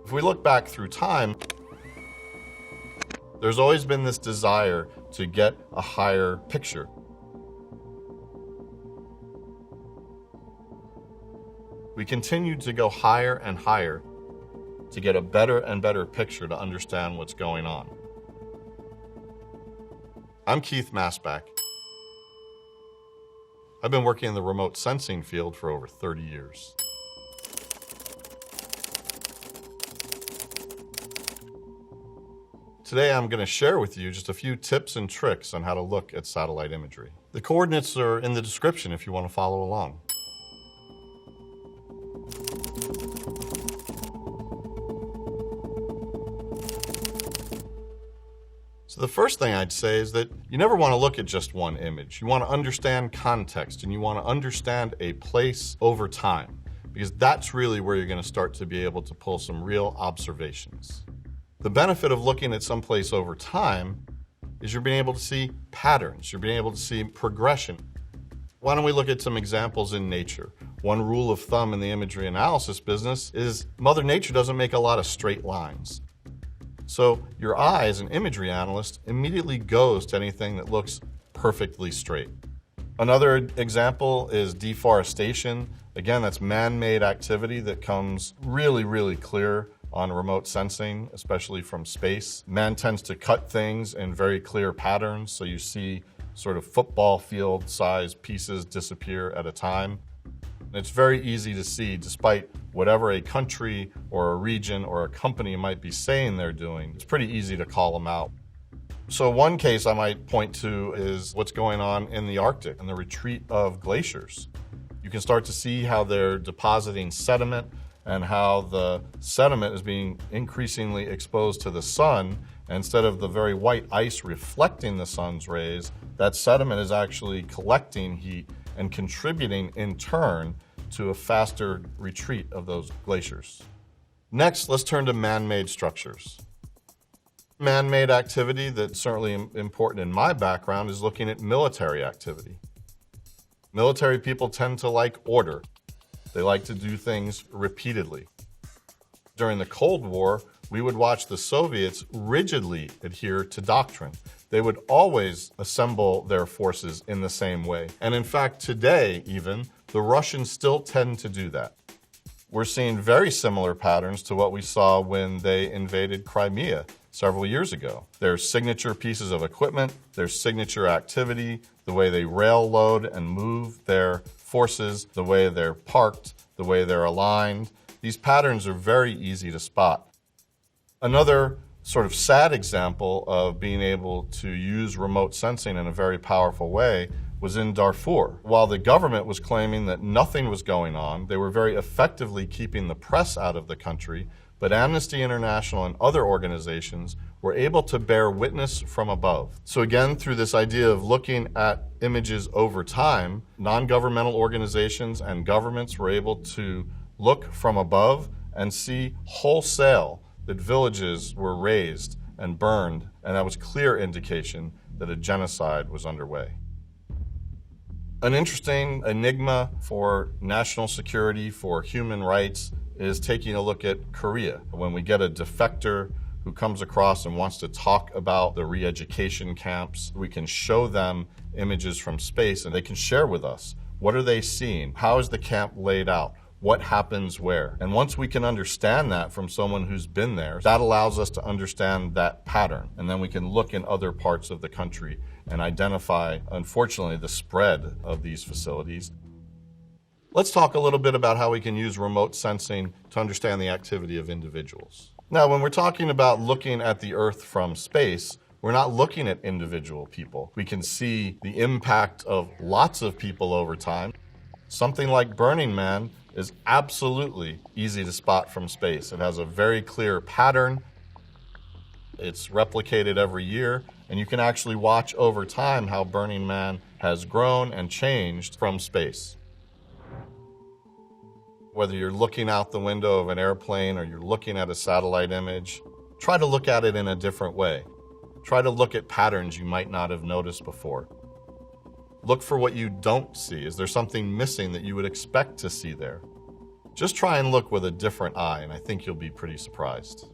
If we look back through time, there's always been this desire to get a higher picture. We continue to go higher and higher to get a better and better picture to understand what's going on. I'm Keith Masback. I've been working in the remote sensing field for over 30 years. Today I'm going to share with you just a few tips and tricks on how to look at satellite imagery. The coordinates are in the description if you want to follow along. So the first thing I'd say is that you never want to look at just one image. You want to understand context and you want to understand a place over time, because that's really where you're going to start to be able to pull some real observations. The benefit of looking at some place over time is you're being able to see patterns, you're being able to see progression. Why don't we look at some examples in nature? One rule of thumb in the imagery analysis business is Mother Nature doesn't make a lot of straight lines. So your eye as an imagery analyst immediately goes to anything that looks perfectly straight. Another example is deforestation. Again, that's man-made activity that comes really clear on remote sensing, especially from space. Man tends to cut things in very clear patterns, so you see sort of football field size pieces disappear at a time. And it's very easy to see, despite whatever a country or a region or a company might be saying they're doing, it's pretty easy to call them out. So one case I might point to is what's going on in the Arctic and the retreat of glaciers. You can start to see how they're depositing sediment and how the sediment is being increasingly exposed to the sun. And instead of the very white ice reflecting the sun's rays, that sediment is actually collecting heat and contributing in turn to a faster retreat of those glaciers. Next, let's turn to man-made structures. Man-made activity that's certainly important in my background is looking at military activity. Military people tend to like order. They like to do things repeatedly. During the Cold War, we would watch the Soviets rigidly adhere to doctrine. They would always assemble their forces in the same way. And in fact, today even, the Russians still tend to do that. We're seeing very similar patterns to what we saw when they invaded Crimea several years ago. Their signature pieces of equipment, their signature activity, the way they rail load and move their forces, the way they're parked, the way they're aligned. These patterns are very easy to spot. Another sort of sad example of being able to use remote sensing in a very powerful way was in Darfur. While the government was claiming that nothing was going on, they were very effectively keeping the press out of the country, but Amnesty International and other organizations were able to bear witness from above. So again, through this idea of looking at images over time, non-governmental organizations and governments were able to look from above and see wholesale that villages were razed and burned, and that was clear indication that a genocide was underway. An interesting enigma for national security, for human rights, is taking a look at Korea. When we get a defector who comes across and wants to talk about the re-education camps, we can show them images from space and they can share with us. What are they seeing? How is the camp laid out? What happens where? And once we can understand that from someone who's been there, that allows us to understand that pattern. And then we can look in other parts of the country and identify, unfortunately, the spread of these facilities. Let's talk a little bit about how we can use remote sensing to understand the activity of individuals. Now, when we're talking about looking at the Earth from space, we're not looking at individual people. We can see the impact of lots of people over time. Something like Burning Man is absolutely easy to spot from space. It has a very clear pattern. It's replicated every year, and you can actually watch over time how Burning Man has grown and changed from space. Whether you're looking out the window of an airplane or you're looking at a satellite image, try to look at it in a different way. Try to look at patterns you might not have noticed before. Look for what you don't see. Is there something missing that you would expect to see there? just try and look with a different eye, and I think you'll be pretty surprised.